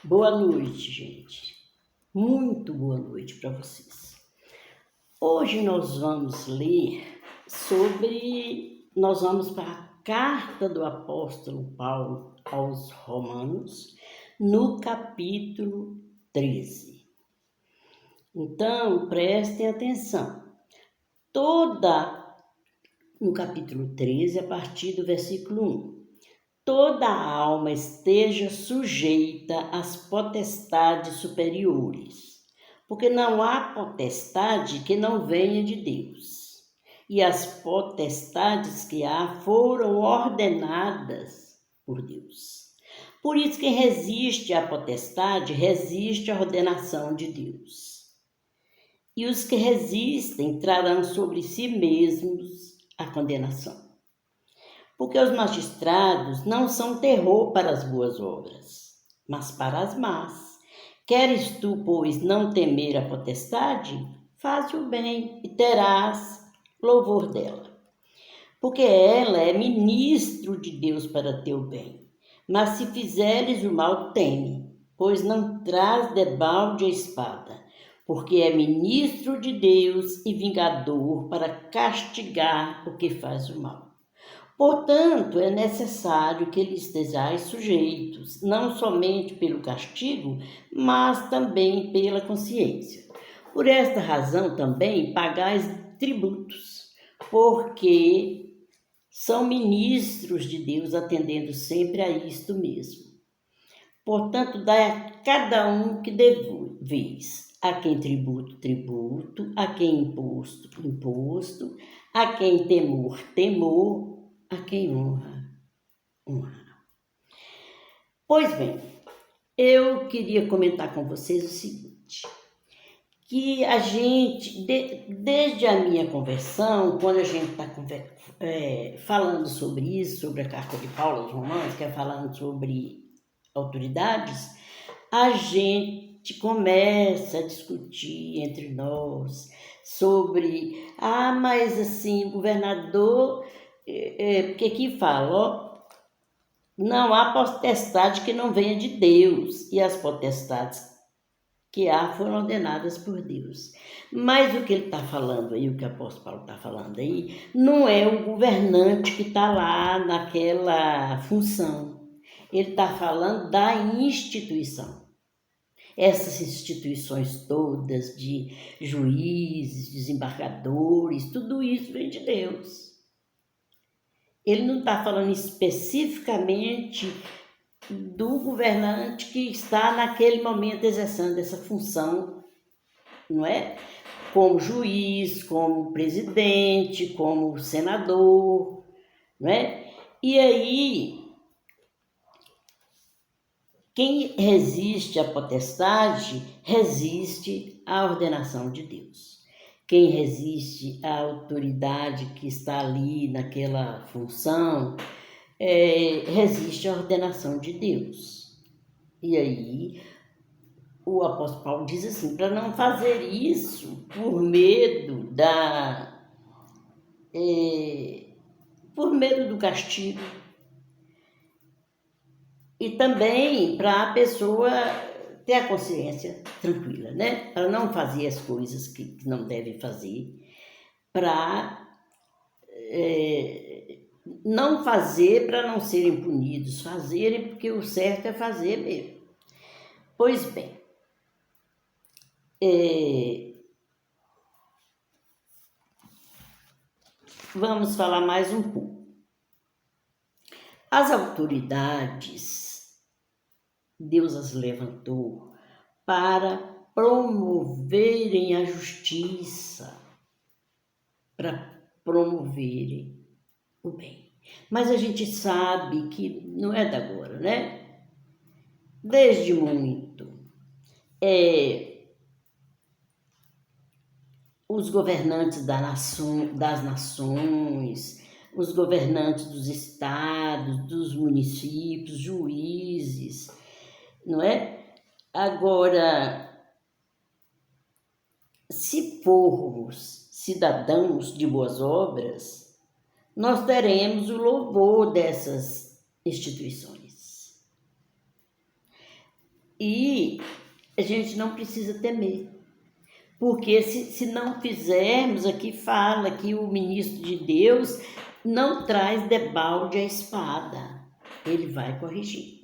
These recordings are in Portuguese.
Boa noite, gente. Muito boa noite para vocês. Hoje nós vamos para a carta do apóstolo Paulo aos Romanos, no capítulo 13. Então, prestem atenção. No capítulo 13, a partir do versículo 1. Toda a alma esteja sujeita às potestades superiores, porque não há potestade que não venha de Deus, e as potestades que há foram ordenadas por Deus. Por isso, quem resiste à potestade, resiste à ordenação de Deus. E os que resistem trarão sobre si mesmos a condenação. Porque os magistrados não são terror para as boas obras, mas para as más. Queres tu, pois, não temer a potestade? Faze o bem e terás louvor dela. Porque ela é ministro de Deus para teu bem. Mas se fizeres o mal, teme, pois não traz debalde a espada, porque é ministro de Deus e vingador para castigar o que faz o mal. Portanto, é necessário que lhes estejais sujeitos, não somente pelo castigo, mas também pela consciência. Por esta razão também pagais tributos, porque são ministros de Deus, atendendo sempre a isto mesmo. Portanto, dai a cada um que deveis. A quem tributo, tributo, a quem imposto, imposto, a quem temor, temor, a quem honra, honra. Pois bem, eu queria comentar com vocês o seguinte, que a gente, desde a minha conversão, quando a gente está falando sobre isso, sobre a carta de Paulo aos Romanos, que é falando sobre autoridades, a gente começa a discutir entre nós sobre, mas assim, o governador, porque aqui fala, não há potestade que não venha de Deus, e as potestades que há foram ordenadas por Deus. Mas o que ele está falando aí, o que o apóstolo Paulo está falando aí, não é o governante que está lá naquela função. Ele está falando da instituição. Essas instituições todas de juízes, desembargadores, tudo isso vem de Deus. Ele não está falando especificamente do governante que está naquele momento exercendo essa função, não é? Como juiz, como presidente, como senador, não é? E aí, quem resiste à potestade, resiste à ordenação de Deus. Quem resiste à autoridade que está ali naquela função, resiste à ordenação de Deus. E aí, o apóstolo Paulo diz assim, para não fazer isso por medo do castigo. E também para a pessoa ter a consciência tranquila, né? Para não fazer as coisas que não deve fazer, para não fazer para não serem punidos, fazerem porque o certo é fazer mesmo. Pois bem, vamos falar mais um pouco. As autoridades, Deus as levantou para promoverem a justiça, para promoverem o bem. Mas a gente sabe que não é de agora, né? Desde muito. Os governantes das nações, os governantes dos estados, dos municípios, juízes, não é? Agora, se formos cidadãos de boas obras, nós teremos o louvor dessas instituições. E a gente não precisa temer. Porque se não fizermos, aqui fala que o ministro de Deus não traz debalde a espada. Ele vai corrigir.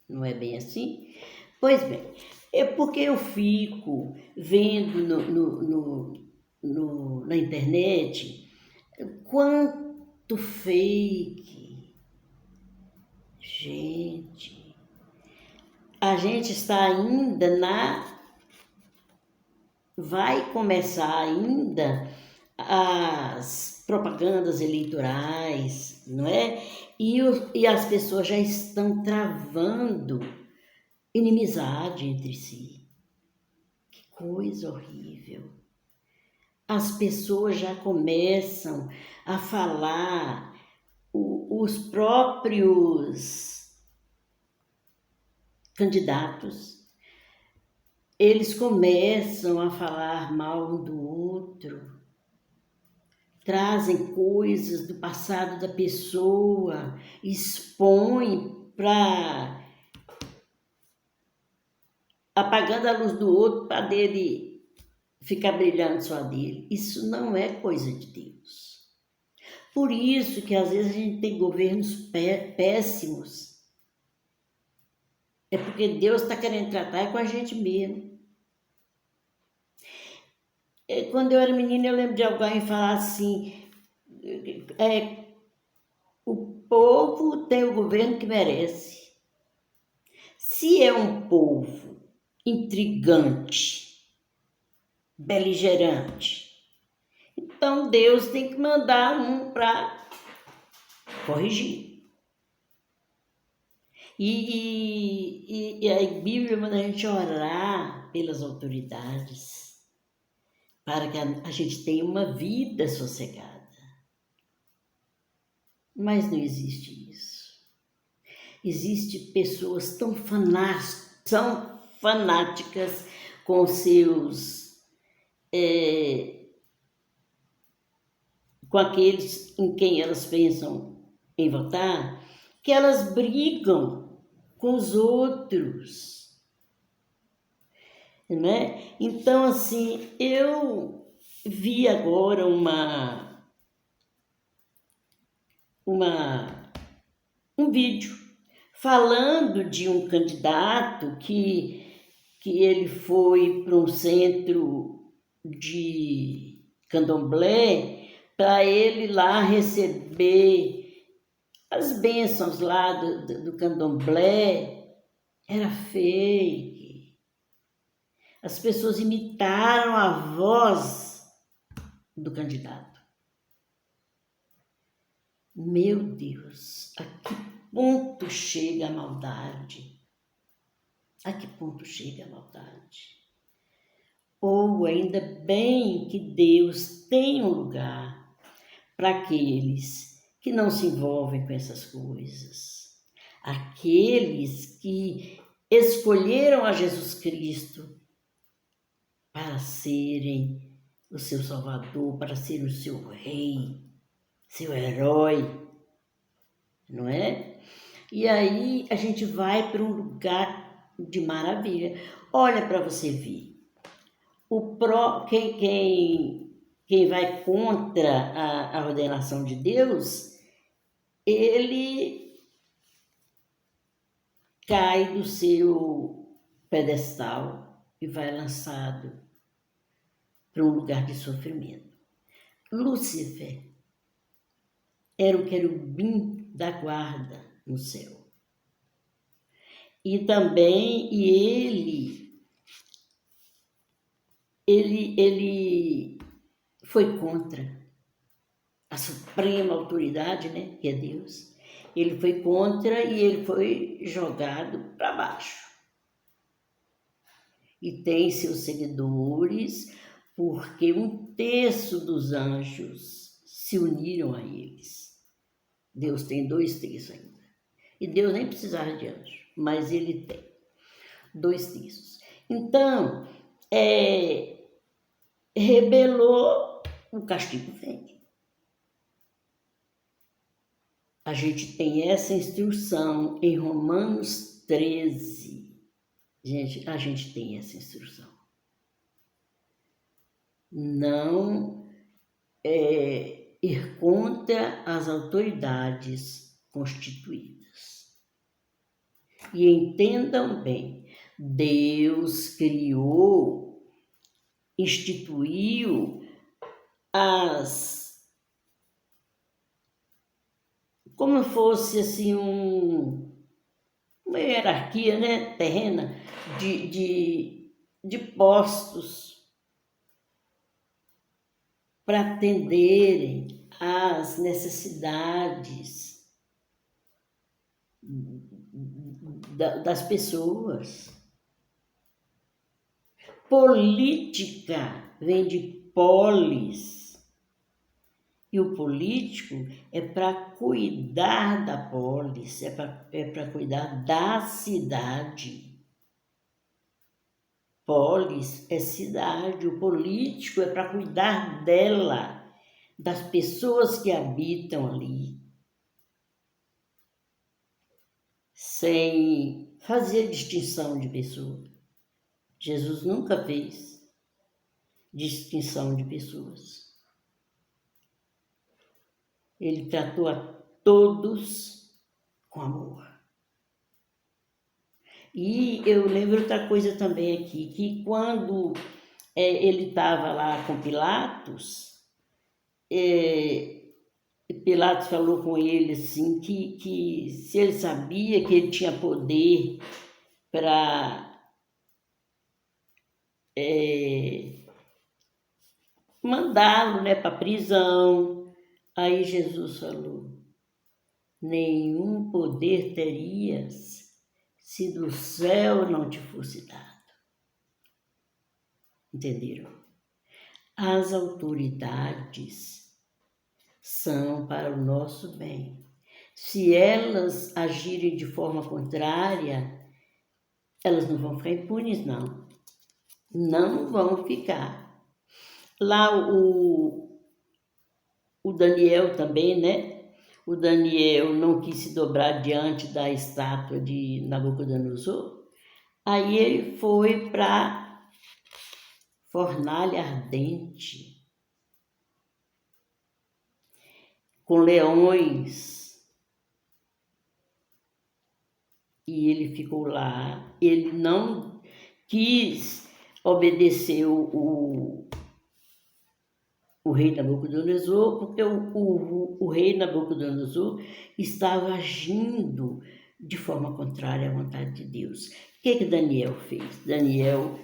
Não é bem assim? Pois bem, é porque eu fico vendo na internet quanto fake. Gente, a gente está ainda vai começar ainda as propagandas eleitorais, não é? E as pessoas já estão travando inimizade entre si. Que coisa horrível. As pessoas já começam a falar, os próprios candidatos, eles começam a falar mal um do outro, trazem coisas do passado da pessoa, expõem para apagando a luz do outro para dele ficar brilhando só dele. Isso não é coisa de Deus. Por isso que às vezes a gente tem governos péssimos. É porque Deus está querendo tratar com a gente mesmo. Quando eu era menina, eu lembro de alguém falar assim, o povo tem o governo que merece. Se é um povo intrigante, beligerante, então Deus tem que mandar um para corrigir. E a Bíblia manda a gente orar pelas autoridades para que a gente tenha uma vida sossegada. Mas não existe isso. Existem pessoas tão fanáticas com seus... com aqueles em quem elas pensam em votar, que elas brigam com os outros, né? Então, assim, eu vi agora um vídeo falando de um candidato que ele foi para um centro de candomblé para ele lá receber as bênçãos lá do candomblé. Era fake. As pessoas imitaram a voz do candidato. Meu Deus, a que ponto chega a maldade? A que ponto chega a maldade? Ou ainda bem que Deus tem um lugar para aqueles que não se envolvem com essas coisas. Aqueles que escolheram a Jesus Cristo para serem o seu Salvador, para ser o seu Rei, seu herói, não é? E aí a gente vai para um lugar de maravilha. Olha para você ver. Quem vai contra a ordenação de Deus, ele cai do seu pedestal e vai lançado para um lugar de sofrimento. Lúcifer era o querubim da guarda no céu. E também ele foi contra a suprema autoridade, né, que é Deus. Ele foi contra e ele foi jogado para baixo. E tem seus seguidores, porque 1/3 dos anjos se uniram a eles. Deus tem 2/3 ainda. E Deus nem precisava de anjo, mas ele tem 2/3. Então, rebelou, o castigo vem. A gente tem essa instrução em Romanos 13. Gente, a gente tem essa instrução. Não ir contra as autoridades constituídas. E entendam bem, Deus criou, instituiu como fosse assim uma hierarquia, né, terrena de postos para atenderem às necessidades das pessoas. Política vem de polis. E o político é para cuidar da polis, é para cuidar da cidade. Polis é cidade, o político é para cuidar dela, das pessoas que habitam ali, sem fazer distinção de pessoa. Jesus nunca fez distinção de pessoas. Ele tratou a todos com amor. E eu lembro outra coisa também aqui, que quando ele estava lá com Pilatos, Pilatos falou com ele assim, que se ele sabia que ele tinha poder para mandá-lo, né, para a prisão. Aí Jesus falou, nenhum poder terias se do céu não te fosse dado. Entenderam? As autoridades são para o nosso bem. Se elas agirem de forma contrária, elas não vão ficar impunes, não. Não vão ficar. Lá o Daniel também, né? O Daniel não quis se dobrar diante da estátua de Nabucodonosor. Aí ele foi para fornalha ardente, com leões. E ele ficou lá. Ele não quis obedecer o rei Nabucodonosor, porque o rei Nabucodonosor estava agindo de forma contrária à vontade de Deus. O que Daniel fez? Daniel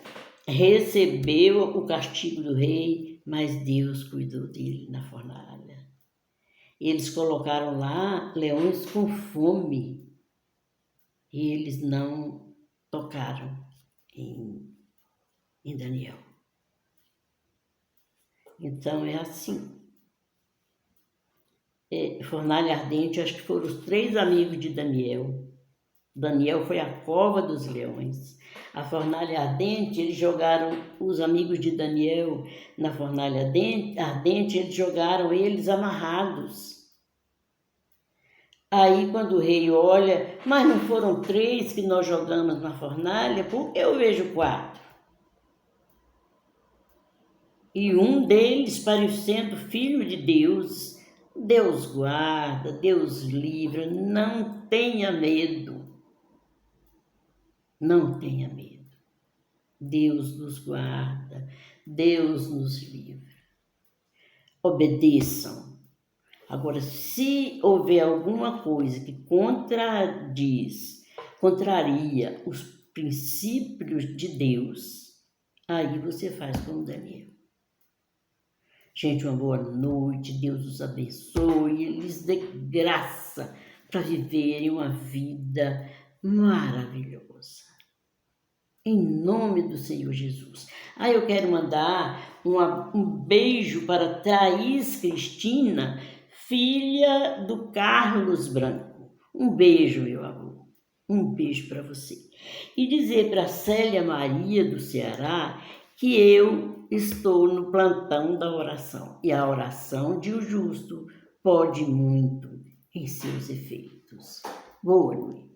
recebeu o castigo do rei, mas Deus cuidou dele na fornalha. Eles colocaram lá leões com fome e eles não tocaram em Daniel. Então é assim. Fornalha ardente, acho que foram os 3 amigos de Daniel. Daniel foi à cova dos leões. A fornalha ardente, eles jogaram os amigos de Daniel na fornalha ardente, eles jogaram eles amarrados. Aí quando o rei olha, mas não foram 3 que nós jogamos na fornalha? Porque eu vejo 4. E um deles, parecendo filho de Deus, Deus guarda, Deus livra, não tenha medo. Não tenha medo. Deus nos guarda, Deus nos livra. Obedeçam. Agora, se houver alguma coisa que contraria os princípios de Deus, aí você faz como Daniel. Gente, uma boa noite, Deus os abençoe, lhes dê graça para viverem uma vida maravilhosa. Em nome do Senhor Jesus. Eu quero mandar um beijo para Thaís Cristina, filha do Carlos Branco. Um beijo, meu amor. Um beijo para você. E dizer para Célia Maria do Ceará que eu estou no plantão da oração. E a oração de um justo pode muito em seus efeitos. Boa noite.